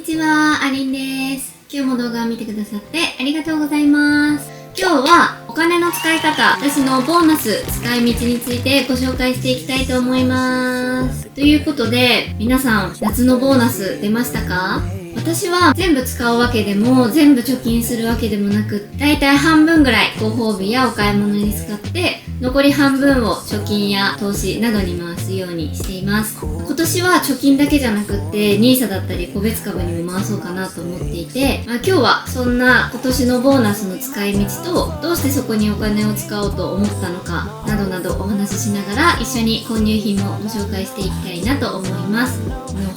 にちは、ありんです。今日も動画を見てくださってありがとうございます。今日はお金の使い方、私のボーナス使い道についてご紹介していきたいと思います。ということで、皆さん夏のボーナス出ましたか？私は全部使うわけでも全部貯金するわけでもなく、だいたい半分ぐらいご褒美やお買い物に使って、残り半分を貯金や投資などに回すようにしています。今年は貯金だけじゃなくって NISA だったり個別株にも回そうかなと思っていて、今日はそんな今年のボーナスの使い道と、どうしてそこにお金を使おうと思ったのかなどなどお話ししながら、一緒に購入品もご紹介していきたいなと思います。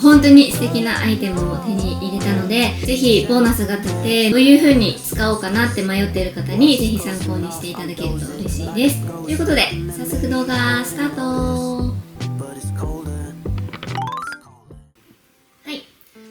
本当に素敵なアイテムを手に入れたので、ぜひボーナスが出てどういう風に使おうかなって迷っている方にぜひ参考にしていただけると嬉しいです。ということで早速動画スタート。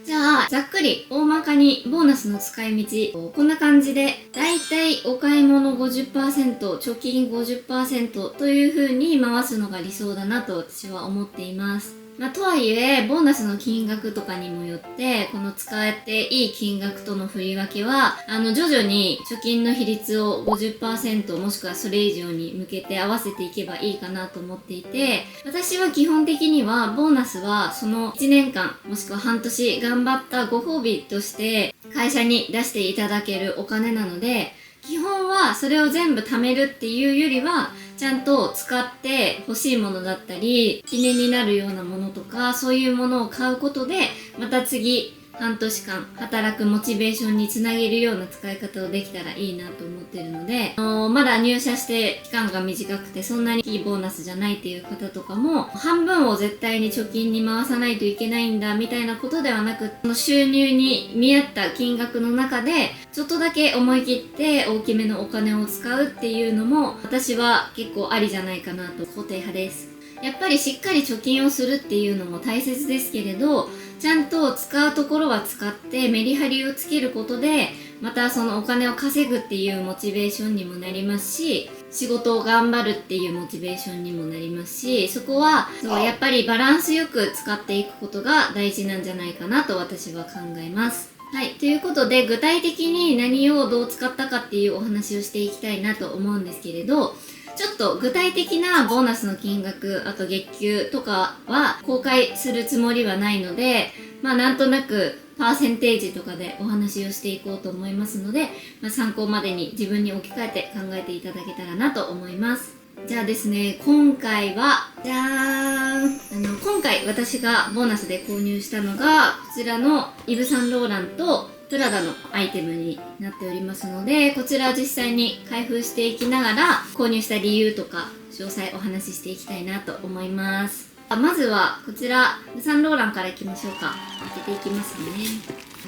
じゃあざっくり大まかにボーナスの使い道こんな感じで、だいたいお買い物 50%、貯金 50% という風に回すのが理想だなと私は思っています。とはいえボーナスの金額とかにもよって、この使っていい金額との振り分けは徐々に貯金の比率を 50% もしくはそれ以上に向けて合わせていけばいいかなと思っていて、私は基本的にはボーナスはその1年間もしくは半年頑張ったご褒美として会社に出していただけるお金なので、基本はそれを全部貯めるっていうよりは、ちゃんと使って欲しいものだったり記念になるようなものとか、そういうものを買うことでまた次半年間働くモチベーションにつなげるような使い方をできたらいいなと思ってるので、まだ入社して期間が短くてそんなにいいボーナスじゃないっていう方とかも、半分を絶対に貯金に回さないといけないんだみたいなことではなく、収入に見合った金額の中でちょっとだけ思い切って大きめのお金を使うっていうのも、私は結構ありじゃないかなと肯定派です。やっぱりしっかり貯金をするっていうのも大切ですけれど、ちゃんと使うところは使ってメリハリをつけることで、またそのお金を稼ぐっていうモチベーションにもなりますし、仕事を頑張るっていうモチベーションにもなりますし、そこはやっぱりバランスよく使っていくことが大事なんじゃないかなと私は考えます。はい、ということで具体的に何をどう使ったかっていうお話をしていきたいなと思うんですけれど、ちょっと具体的なボーナスの金額、あと月給とかは公開するつもりはないので、なんとなくパーセンテージとかでお話をしていこうと思いますので、参考までに自分に置き換えて考えていただけたらなと思います。じゃあですね、今回はじゃーん、今回私がボーナスで購入したのがこちらのイヴ・サンローランとプラダのアイテムになっておりますので、こちら実際に開封していきながら購入した理由とか詳細お話ししていきたいなと思います。まずはこちらイヴ・サンローランからいきましょうか。開けていきますね。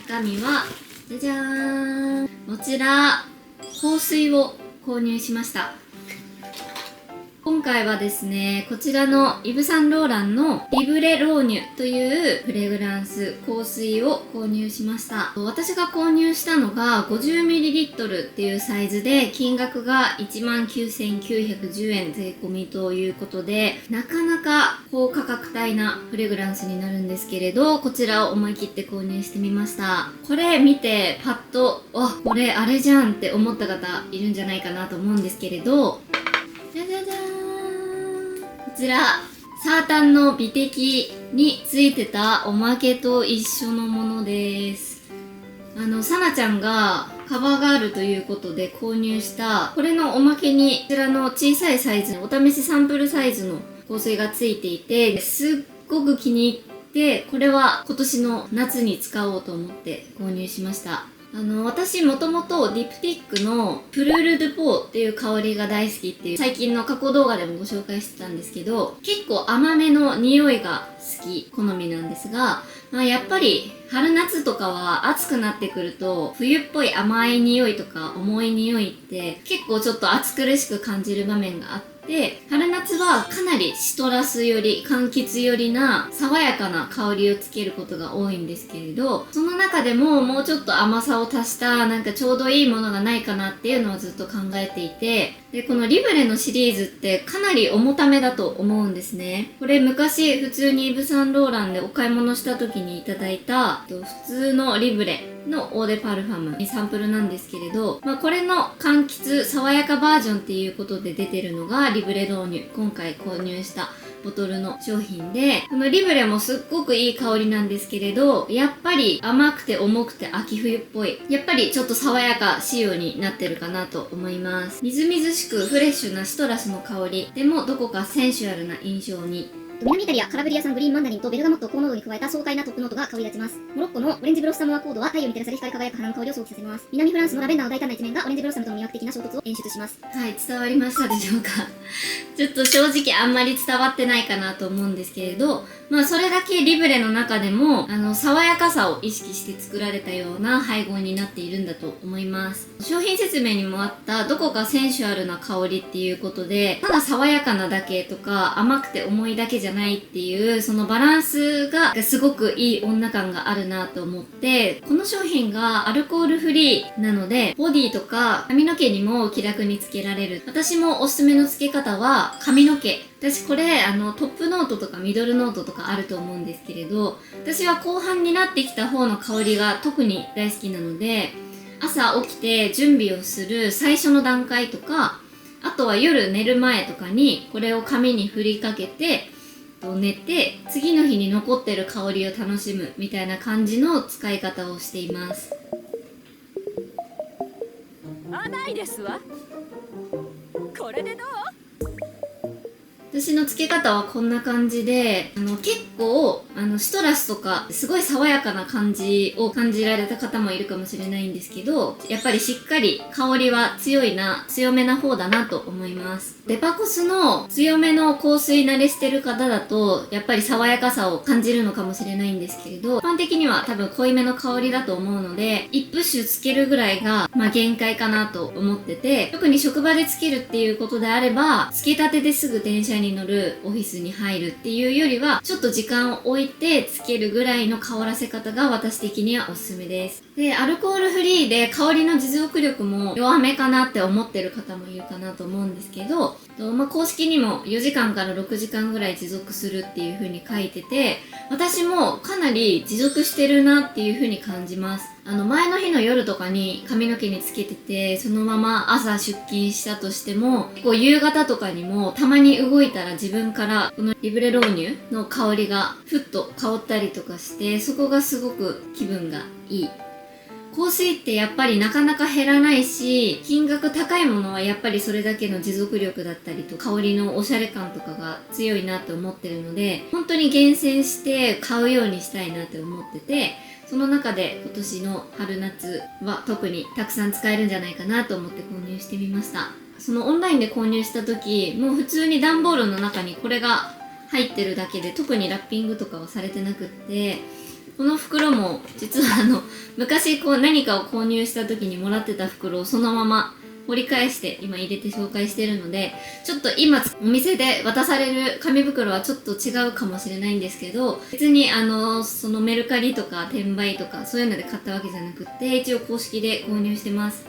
中身はじゃじゃーん、こちら香水を購入しました。今回はですね、こちらのイヴ・サンローランのリブレローニュというフレグランス香水を購入しました。私が購入したのが 50ml っていうサイズで、金額が 19,910 円税込みということで、なかなか高価格帯なフレグランスになるんですけれど、こちらを思い切って購入してみました。これ見てパッと、これあれじゃんって思った方いるんじゃないかなと思うんですけれど、じゃじゃじゃーん、こちらサータンの美的についてたおまけと一緒のものです。さなちゃんがカバーガールということで購入したこれのおまけに、こちらの小さいサイズ、お試しサンプルサイズの香水がついていて、すっごく気に入って、これは今年の夏に使おうと思って購入しました。私もともとディプティックのプルール・ドゥ・ポーっていう香りが大好きっていう最近の過去動画でもご紹介してたんですけど、結構甘めの匂いが好き、好みなんですが、やっぱり春夏とかは暑くなってくると冬っぽい甘い匂いとか重い匂いって結構ちょっと暑苦しく感じる場面があって、春夏はかなりシトラスより柑橘よりな爽やかな香りをつけることが多いんですけれど、その中でももうちょっと甘さを足したなんかちょうどいいものがないかなっていうのをずっと考えていて、で、このリブレのシリーズってかなり重ためだと思うんですね。これ昔普通にイヴ・サンローランでお買い物した時にいただいた普通のリブレのオーデパルファムにサンプルなんですけれど、これの柑橘爽やかバージョンっていうことで出てるのがリブレ導入。今回購入したボトルの商品で、このリブレもすっごくいい香りなんですけれど、やっぱり甘くて重くて秋冬っぽい。やっぱりちょっと爽やか仕様になってるかなと思います。みずみずしくフレッシュなシトラスの香り。でもどこかセンシュアルな印象に。南イタリア、カラブリア産グリーンマンダリンとベルガモット、高濃度に加えた爽快なトップノートが香り立ちます。モロッコのオレンジブロッサムアコードは太陽に照らされ光り輝く花の香りを想起させます。南フランスのラベンダーの大胆な一面がオレンジブロッサムとの魅惑的な衝突を演出します。はい、伝わりましたでしょうかちょっと正直あんまり伝わってないかなと思うんですけれど、それだけリブレの中でも爽やかさを意識して作られたような配合になっているんだと思います。商品説明にもあったどこかセンシュアルな香りっていうことで、ただ爽やかなだけとか甘くて重いだけじゃないっていうそのバランスがすごくいい女感があるなと思って、この商品がアルコールフリーなのでボディとか髪の毛にも気楽につけられる。私もおすすめのつけ方は髪の毛。私これトップノートとかミドルノートとかあると思うんですけれど、私は後半になってきた方の香りが特に大好きなので、朝起きて準備をする最初の段階とか、あとは夜寝る前とかにこれを髪に振りかけて寝て、次の日に残ってる香りを楽しむみたいな感じの使い方をしています。ないですわ。これでどう？私の付け方はこんな感じで、結構シトラスとかすごい爽やかな感じを感じられた方もいるかもしれないんですけど、やっぱりしっかり香りは強めな方だなと思います。デパコスの強めの香水慣れしてる方だとやっぱり爽やかさを感じるのかもしれないんですけれど、一般的には多分濃いめの香りだと思うので、1プッシュつけるぐらいが限界かなと思ってて、特に職場でつけるっていうことであれば、つけたてですぐ電車に乗る、オフィスに入るっていうよりはちょっと時間を置いてつけるぐらいの香らせ方が私的にはおすすめです。で、アルコールフリーで香りの持続力も弱めかなって思ってる方もいるかなと思うんですけど、公式にも4時間から6時間ぐらい持続するっていう風に書いてて、私もかなり持続してるなっていう風に感じます。前の日の夜とかに髪の毛につけてて、そのまま朝出勤したとしても、結構夕方とかにもたまに動いたら自分からこのリブレローニュの香りがふっと香ったりとかして、そこがすごく気分がいい。香水ってやっぱりなかなか減らないし、金額高いものはやっぱりそれだけの持続力だったりと香りのおしゃれ感とかが強いなって思ってるので、本当に厳選して買うようにしたいなって思ってて、その中で今年の春夏は特にたくさん使えるんじゃないかなと思って購入してみました。そのオンラインで購入した時、もう普通に段ボールの中にこれが入ってるだけで、特にラッピングとかはされてなくって、この袋も実は昔何かを購入した時にもらってた袋をそのまま掘り返して今入れて紹介してるので、ちょっと今お店で渡される紙袋はちょっと違うかもしれないんですけど、別にそのメルカリとか転売とかそういうので買ったわけじゃなくって、一応公式で購入してます。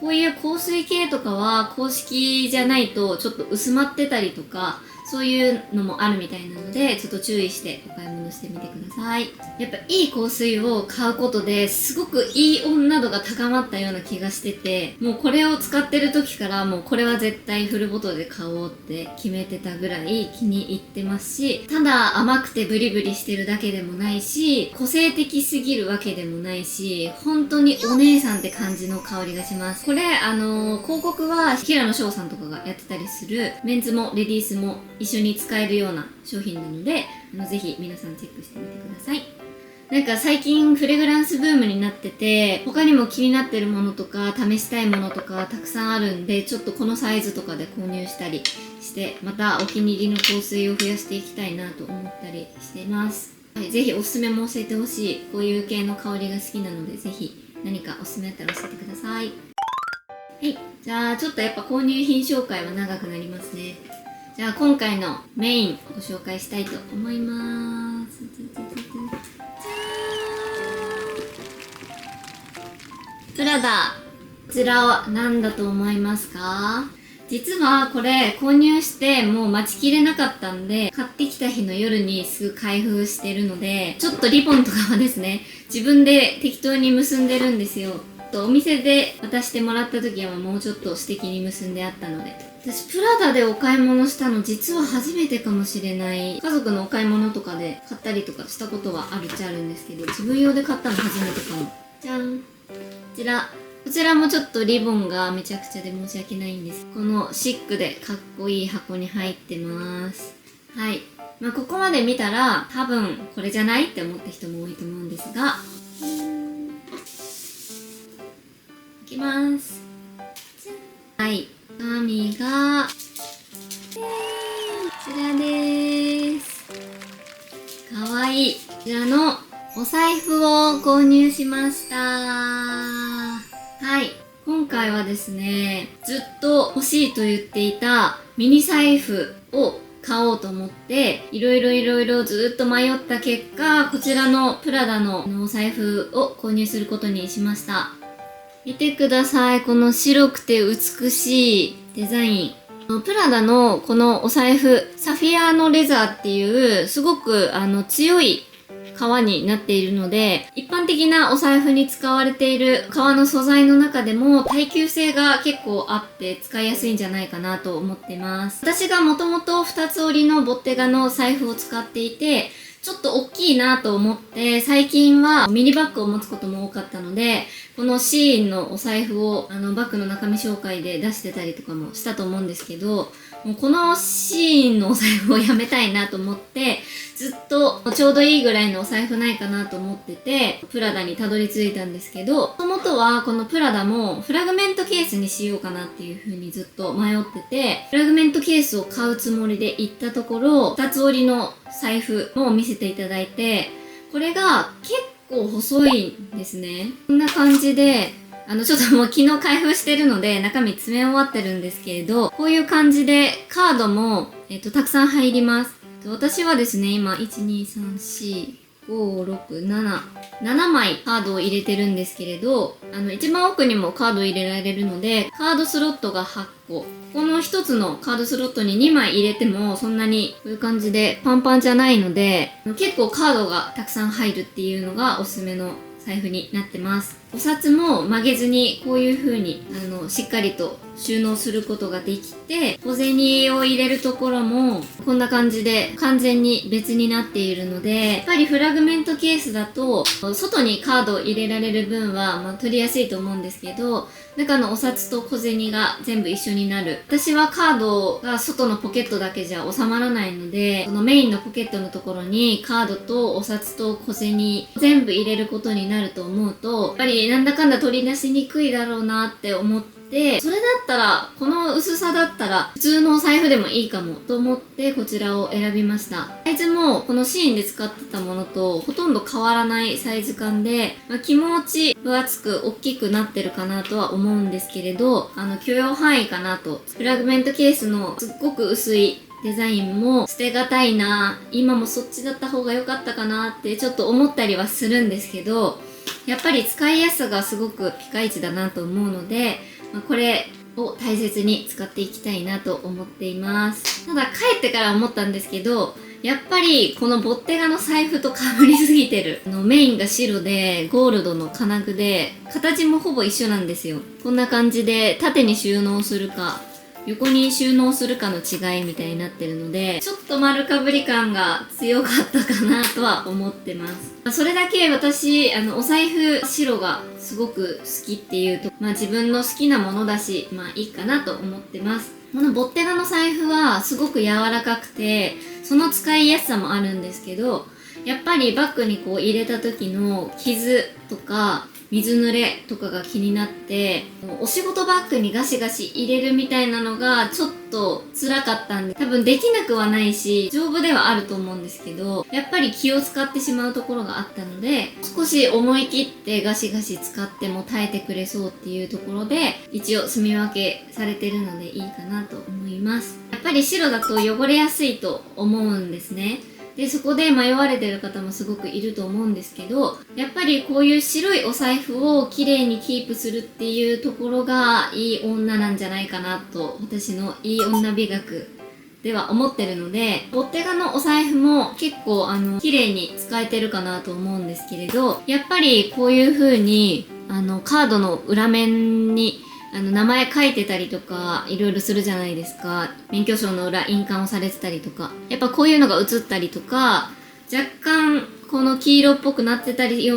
こういう香水系とかは公式じゃないとちょっと薄まってたりとか、そういうのもあるみたいなので、ちょっと注意してお買い物してみてください。やっぱいい香水を買うことですごくいい女度が高まったような気がしてて、もうこれを使ってる時からもうこれは絶対フルボトルで買おうって決めてたぐらい気に入ってますし、ただ甘くてブリブリしてるだけでもないし、個性的すぎるわけでもないし、本当にお姉さんって感じの香りがします。これ広告は平野翔さんとかがやってたりする、メンズもレディースも一緒に使えるような商品なので、ぜひ皆さんチェックしてみてください。なんか最近フレグランスブームになってて、他にも気になってるものとか試したいものとかたくさんあるんで、ちょっとこのサイズとかで購入したりして、またお気に入りの香水を増やしていきたいなと思ったりしています。はい、ぜひおすすめも教えてほしい。こういう系の香りが好きなので、ぜひ何かおすすめあったら教えてください。はい、じゃあちょっとやっぱ購入品紹介は長くなりますね。じゃあ今回のメインご紹介したいと思います。プラダ。こちらは何だと思いますか？実はこれ購入してもう待ちきれなかったんで、買ってきた日の夜にすぐ開封してるので、ちょっとリボンとかはですね、自分で適当に結んでるんですよ。お店で渡してもらった時はもうちょっと素敵に結んであったので。私プラダでお買い物したの実は初めてかもしれない。家族のお買い物とかで買ったりとかしたことはあるっちゃあるんですけど、自分用で買ったの初めてかも。じゃん。こちらもちょっとリボンがめちゃくちゃで申し訳ないんです。このシックでかっこいい箱に入ってます。はい。ここまで見たら多分これじゃないって思った人も多いと思うんですが、いきます。はい。紙が、こちらです。かわいい。こちらのお財布を購入しました。はい。今回はですね、ずっと欲しいと言っていたミニ財布を買おうと思って、いろいろずっと迷った結果、こちらのプラダのお財布を購入することにしました。見てください。この白くて美しいデザイン。プラダのこのお財布、サフィアのレザーっていうすごく強い革になっているので、一般的なお財布に使われている革の素材の中でも耐久性が結構あって使いやすいんじゃないかなと思ってます。私がもともと2つ折りのボッテガの財布を使っていて、ちょっと大きいなと思って、最近はミニバッグを持つことも多かったので、このシーインのお財布をバッグの中身紹介で出してたりとかもしたと思うんですけど、もうこのシーインのお財布をやめたいなと思って、ずっとちょうどいいぐらいのお財布ないかなと思ってて、プラダにたどり着いたんですけど、もともとはこのプラダもフラグメントケースにしようかなっていう風にずっと迷ってて、フラグメントケースを買うつもりで行ったところ、2つ折りの財布も見せていただいて、これが結構細いんですね。こんな感じで、ちょっともう昨日開封してるので中身詰め終わってるんですけれど、こういう感じでカードも、たくさん入ります。私はですね、今、1、2、3、4、5、6、7、7枚カードを入れてるんですけれど、一番奥にもカードを入れられるので、カードスロットが8個。この1つのカードスロットに2枚入れても、そんなにこういう感じでパンパンじゃないので、結構カードがたくさん入るっていうのがおすすめの財布になってます。お札も曲げずにこういう風にしっかりと収納することができて、小銭を入れるところもこんな感じで完全に別になっているので、やっぱりフラグメントケースだと外にカードを入れられる分は、取りやすいと思うんですけど、中のお札と小銭が全部一緒になる。私はカードが外のポケットだけじゃ収まらないので、そのメインのポケットのところにカードとお札と小銭全部入れることになると思うと、やっぱりなんだかんだ取り出しにくいだろうなって思って、それだったら、この薄さだったら普通のお財布でもいいかもと思ってこちらを選びました。サイズもこのシーンで使ってたものとほとんど変わらないサイズ感で、気持ち分厚く大きくなってるかなとは思うんですけれど、許容範囲かなと。フラグメントケースのすっごく薄いデザインも捨てがたいな、今もそっちだった方が良かったかなってちょっと思ったりはするんですけど、やっぱり使いやすさがすごくピカイチだなと思うので、これを大切に使っていきたいなと思っています。ただ帰ってから思ったんですけど、やっぱりこのボッテガの財布と被りすぎてる。メインが白でゴールドの金具で、形もほぼ一緒なんですよ。こんな感じで縦に収納するか横に収納するかの違いみたいになってるので、ちょっと丸かぶり感が強かったかなとは思ってます。それだけ私、お財布白がすごく好きっていうと、自分の好きなものだし、いいかなと思ってます。このボッテガの財布はすごく柔らかくて、その使いやすさもあるんですけど、やっぱりバッグにこう入れた時の傷とか水濡れとかが気になって、お仕事バッグにガシガシ入れるみたいなのがちょっと辛かったんで、多分できなくはないし丈夫ではあると思うんですけど、やっぱり気を使ってしまうところがあったので、少し思い切ってガシガシ使っても耐えてくれそうっていうところで一応住み分けされてるのでいいかなと思います。やっぱり白だと汚れやすいと思うんですね。で、そこで迷われてる方もすごくいると思うんですけど、やっぱりこういう白いお財布を綺麗にキープするっていうところがいい女なんじゃないかなと、私のいい女美学では思ってるので、ボッテガのお財布も結構綺麗に使えてるかなと思うんですけれど、やっぱりこういう風にカードの裏面に名前書いてたりとかいろいろするじゃないですか。免許証の裏印鑑をされてたりとか、やっぱこういうのが映ったりとか、若干この黄色っぽくなってたり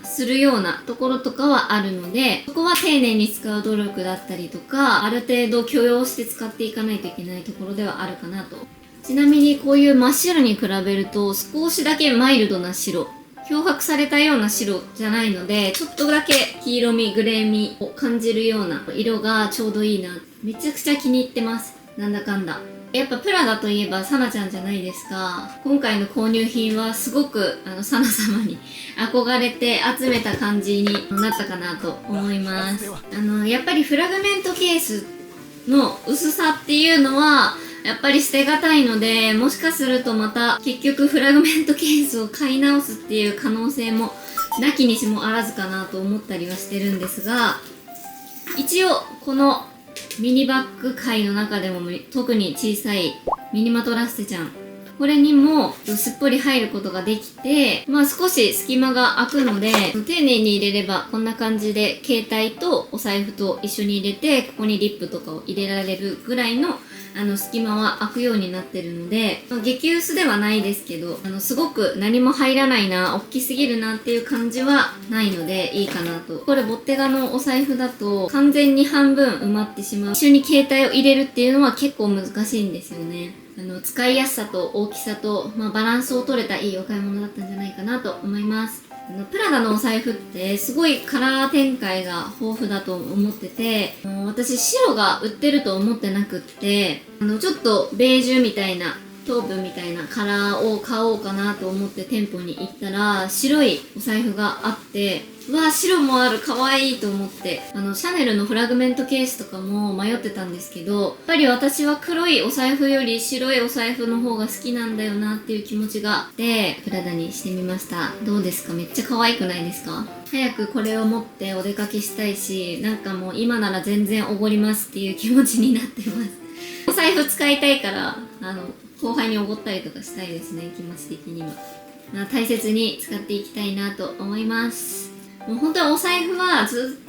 するようなところとかはあるので、そこは丁寧に使う努力だったりとか、ある程度許容して使っていかないといけないところではあるかなと。ちなみにこういう真っ白に比べると少しだけマイルドな白、漂白されたような白じゃないので、ちょっとだけ黄色み、グレーみを感じるような色がちょうどいいな。めちゃくちゃ気に入ってます。なんだかんだ。やっぱプラダといえばサナちゃんじゃないですか。今回の購入品はすごくサナ様に憧れて集めた感じになったかなと思います。やっぱりフラグメントケースの薄さっていうのはやっぱり捨てがたいので、もしかするとまた結局フラグメントケースを買い直すっていう可能性もなきにしもあらずかなと思ったりはしてるんですが、一応このミニバッグ界の中でも特に小さいミニマトラステちゃん、これにもすっぽり入ることができて、少し隙間が空くので、丁寧に入れればこんな感じで携帯とお財布と一緒に入れて、ここにリップとかを入れられるぐらいの隙間は空くようになってるので、激薄ではないですけど、すごく何も入らないな、大きすぎるなっていう感じはないのでいいかなと。これボッテガのお財布だと完全に半分埋まってしまう。一緒に携帯を入れるっていうのは結構難しいんですよね。使いやすさと大きさと、バランスを取れたいいお買い物だったんじゃないかなと思います。プラダのお財布ってすごいカラー展開が豊富だと思ってて、私白が売ってると思ってなくって、ちょっとベージュみたいなトープみたいなカラーを買おうかなと思って店舗に行ったら、白いお財布があって、うわー白もある、かわいいと思って、シャネルのフラグメントケースとかも迷ってたんですけど、やっぱり私は黒いお財布より白いお財布の方が好きなんだよなっていう気持ちがあって、プラダにしてみました。どうですか？めっちゃ可愛くないですか？早くこれを持ってお出かけしたいし、なんかもう今なら全然おごりますっていう気持ちになってます。お財布使いたいから、後輩におごったりとかしたいですね、気持ち的には。大切に使っていきたいなと思います。もう本当にお財布はずっ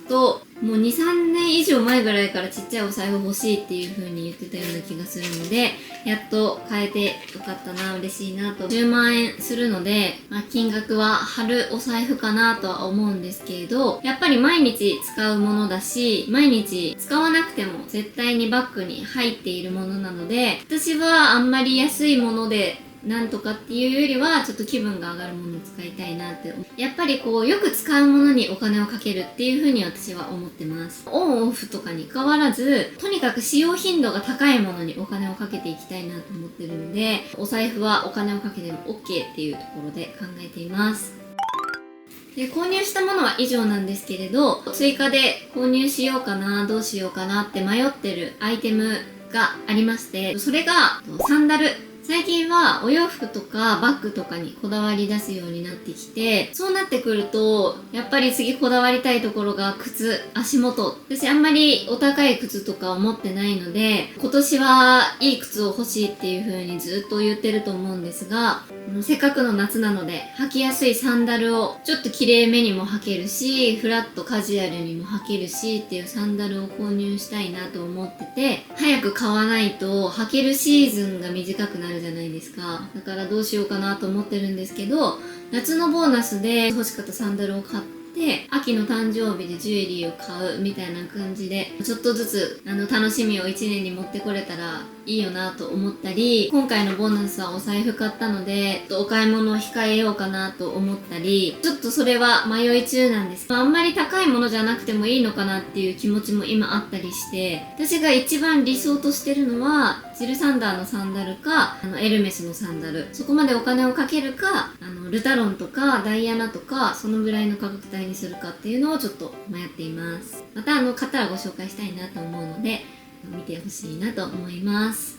ともう 2,3 年以上前ぐらいからちっちゃいお財布欲しいっていう風に言ってたような気がするので、やっと買えてよかったな、嬉しいなと。10万円するので、金額は張るお財布かなとは思うんですけれど、やっぱり毎日使うものだし、毎日使わなくても絶対にバッグに入っているものなので、私はあんまり安いものでなんとかっていうよりはちょっと気分が上がるものを使いたいなって。やっぱりこうよく使うものにお金をかけるっていう風に私は思ってます。オンオフとかに変わらず、とにかく使用頻度が高いものにお金をかけていきたいなと思ってるので、お財布はお金をかけても OK っていうところで考えています。で、購入したものは以上なんですけれど、追加で購入しようかな、どうしようかなって迷ってるアイテムがありまして、それがサンダル。最近はお洋服とかバッグとかにこだわり出すようになってきて、そうなってくるとやっぱり次こだわりたいところが靴、足元。私あんまりお高い靴とかを持ってないので、今年はいい靴を欲しいっていう風にずっと言ってると思うんですが、せっかくの夏なので履きやすいサンダルをちょっと綺麗めにも履けるし、フラットカジュアルにも履けるしっていうサンダルを購入したいなと思ってて、早く買わないと履けるシーズンが短くなるじゃないですか。だからどうしようかなと思ってるんですけど、夏のボーナスで欲しかったサンダルを買って、秋の誕生日でジュエリーを買うみたいな感じで、ちょっとずつ楽しみを1年に持ってこれたらいいよなと思ったり、今回のボーナスはお財布買ったのでお買い物を控えようかなと思ったり、ちょっとそれは迷い中なんです。あんまり高いものじゃなくてもいいのかなっていう気持ちも今あったりして、私が一番理想としてるのはジルサンダーのサンダルかエルメスのサンダル、そこまでお金をかけるかルタロンとかダイアナとかそのぐらいの価格帯にするかっていうのをちょっと迷っています。また買ったらご紹介したいなと思うので見てほしいなと思います。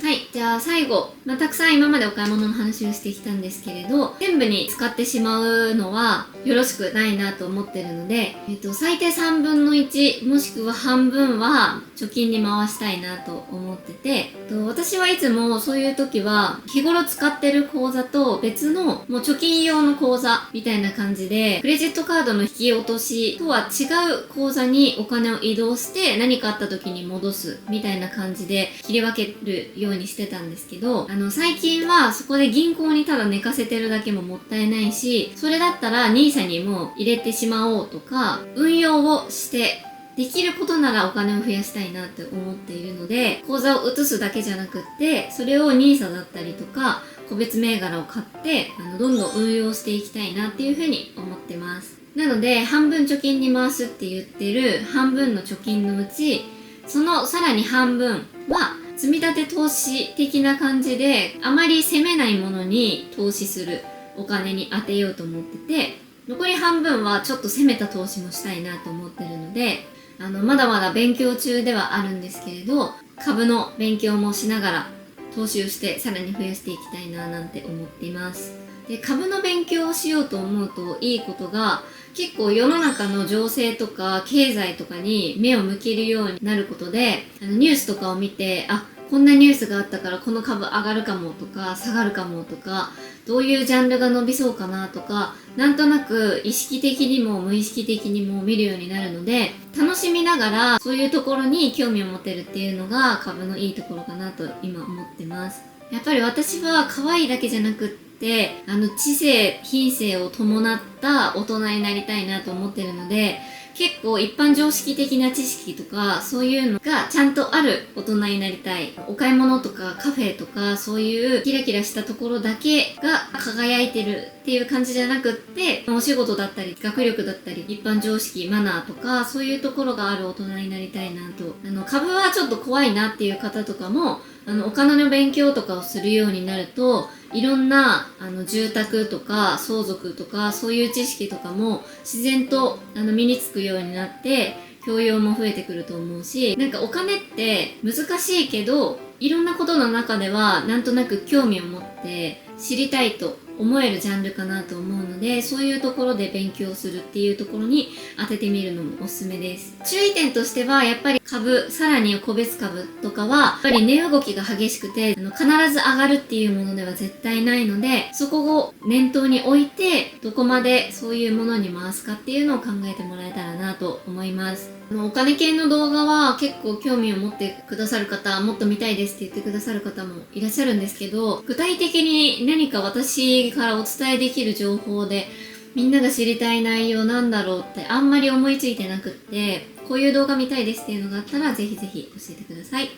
ははい。じゃあ最後、たくさん今までお買い物の話をしてきたんですけれど、全部に使ってしまうのはよろしくないなと思ってるので、最低3分の1、もしくは半分は貯金に回したいなと思ってて、私はいつもそういう時は、日頃使ってる口座と別のもう貯金用の口座みたいな感じで、クレジットカードの引き落としとは違う口座にお金を移動して何かあった時に戻すみたいな感じで切り分けるようにしてたんですけど、最近はそこで銀行にただ寝かせてるだけももったいないし、それだったら NISA にも入れてしまおうとか、運用をしてできることならお金を増やしたいなって思っているので、口座を移すだけじゃなくって、それを NISA だったりとか、個別銘柄を買って、どんどん運用していきたいなっていうふうに思ってます。なので、半分貯金に回すって言ってる半分の貯金のうち、そのさらに半分は、積み立て投資的な感じで、あまり攻めないものに投資するお金に当てようと思ってて、残り半分はちょっと攻めた投資もしたいなと思ってるので、まだまだ勉強中ではあるんですけれど、株の勉強もしながら投資をしてさらに増やしていきたいななんて思っています。で、株の勉強をしようと思うといいことが、結構世の中の情勢とか経済とかに目を向けるようになることで、ニュースとかを見て、こんなニュースがあったからこの株上がるかもとか下がるかもとか、どういうジャンルが伸びそうかなとか、なんとなく意識的にも無意識的にも見るようになるので、楽しみながらそういうところに興味を持てるっていうのが株のいいところかなと今思ってます。やっぱり私は可愛いだけじゃなくって、知性、品性を伴った大人になりたいなと思ってるので、結構一般常識的な知識とかそういうのがちゃんとある大人になりたい。お買い物とかカフェとかそういうキラキラしたところだけが輝いてるっていう感じじゃなくって、お仕事だったり学力だったり一般常識、マナーとかそういうところがある大人になりたいなと。株はちょっと怖いなっていう方とかも、お金の勉強とかをするようになると、いろんな住宅とか相続とかそういう知識とかも自然と身につくようになって教養も増えてくると思うし、なんかお金って難しいけどいろんなことの中ではなんとなく興味を持って知りたいと思えるジャンルかなと思うので、そういうところで勉強するっていうところに当ててみるのもおすすめです。注意点としてはやっぱり株、さらに個別株とかはやっぱり値動きが激しくて必ず上がるっていうものでは絶対ないので、そこを念頭に置いてどこまでそういうものに回すかっていうのを考えてもらえたらなと思います。お金系の動画は結構興味を持ってくださる方、もっと見たいですって言ってくださる方もいらっしゃるんですけど、具体的に何か私からお伝えできる情報でみんなが知りたい内容なんだろうってあんまり思いついてなくって、こういう動画見たいですっていうのがあったらぜひぜひ教えてください。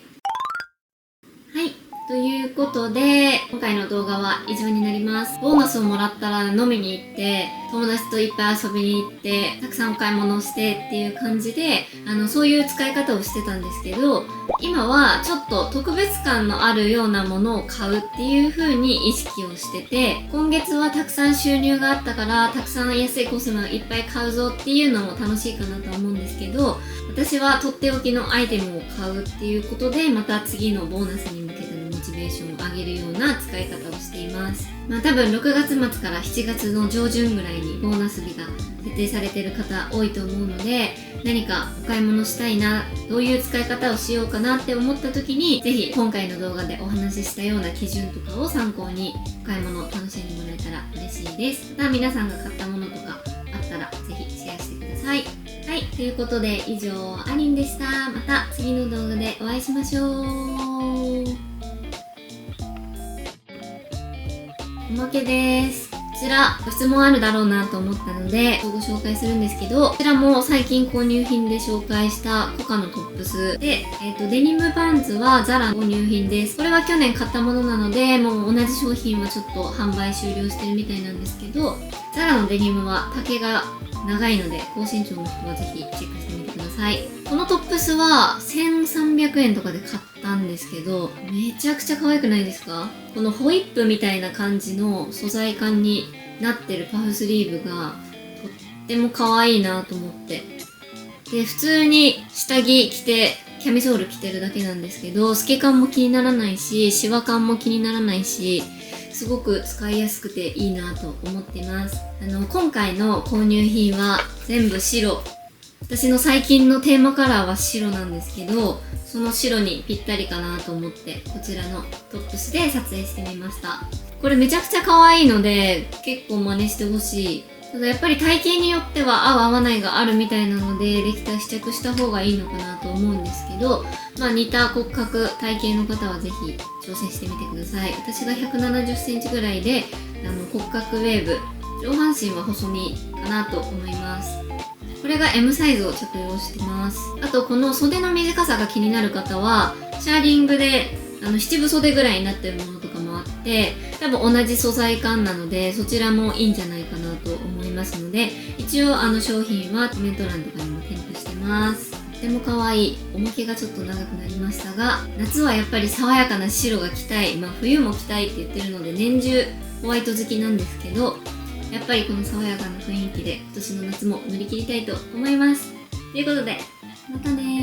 はい。ということで、今回の動画は以上になります。ボーナスをもらったら飲みに行って、友達といっぱい遊びに行って、たくさんお買い物をしてっていう感じで、そういう使い方をしてたんですけど、今はちょっと特別感のあるようなものを買うっていう風に意識をしてて、今月はたくさん収入があったから、たくさん安いコスメをいっぱい買うぞっていうのも楽しいかなとは思うんですけど、私はとっておきのアイテムを買うっていうことで、また次のボーナスに向けてのモチベーションを上げるような使い方をしています。多分6月末から7月の上旬ぐらいにボーナス日が設定されている方多いと思うので、何かお買い物したいな、どういう使い方をしようかなって思った時に、ぜひ今回の動画でお話ししたような基準とかを参考にお買い物を楽しんでもらえたら嬉しいです。また皆さんが買ったものとかあったらぜひシェアしてください。はい、ということで以上、ありんでした。また次の動画でお会いしましょう。おまけです。こちらご質問あるだろうなと思ったのでご紹介するんですけど、こちらも最近購入品で紹介したコカのトップスで、デニムパンツはザラ購入品です。これは去年買ったものなので、もう同じ商品はちょっと販売終了してるみたいなんですけど、ザラのデニムは丈が長いので高身長の人はぜひチェックしてみてください。このトップスは1300円とかで買ったんですけど、めちゃくちゃ可愛くないですか？このホイップみたいな感じの素材感になってるパフスリーブがとっても可愛いなと思って。で、普通に下着着てキャミソール着てるだけなんですけど、透け感も気にならないし、シワ感も気にならないし、すごく使いやすくていいなと思ってます。今回の購入品は全部白。私の最近のテーマカラーは白なんですけど、その白にぴったりかなと思ってこちらのトップスで撮影してみました。これめちゃくちゃ可愛いので結構真似してほしい。ただやっぱり体型によっては合う合わないがあるみたいなので、できたら試着した方がいいのかなと思うんですけど、似た骨格体型の方はぜひ挑戦してみてください。私が170センチぐらいで骨格ウェーブ、上半身は細身かなと思います。これが M サイズを着用してます。あとこの袖の短さが気になる方はシャーリングで七分袖ぐらいになってるものとかもあって、多分同じ素材感なのでそちらもいいんじゃないかなと思いますので、一応商品はコメント欄とかにも添付してます。とても可愛い。おまけがちょっと長くなりましたが、夏はやっぱり爽やかな白が着たい、冬も着たいって言ってるので年中ホワイト好きなんですけど、やっぱりこの爽やかな雰囲気で今年の夏も乗り切りたいと思います。ということで、またねー。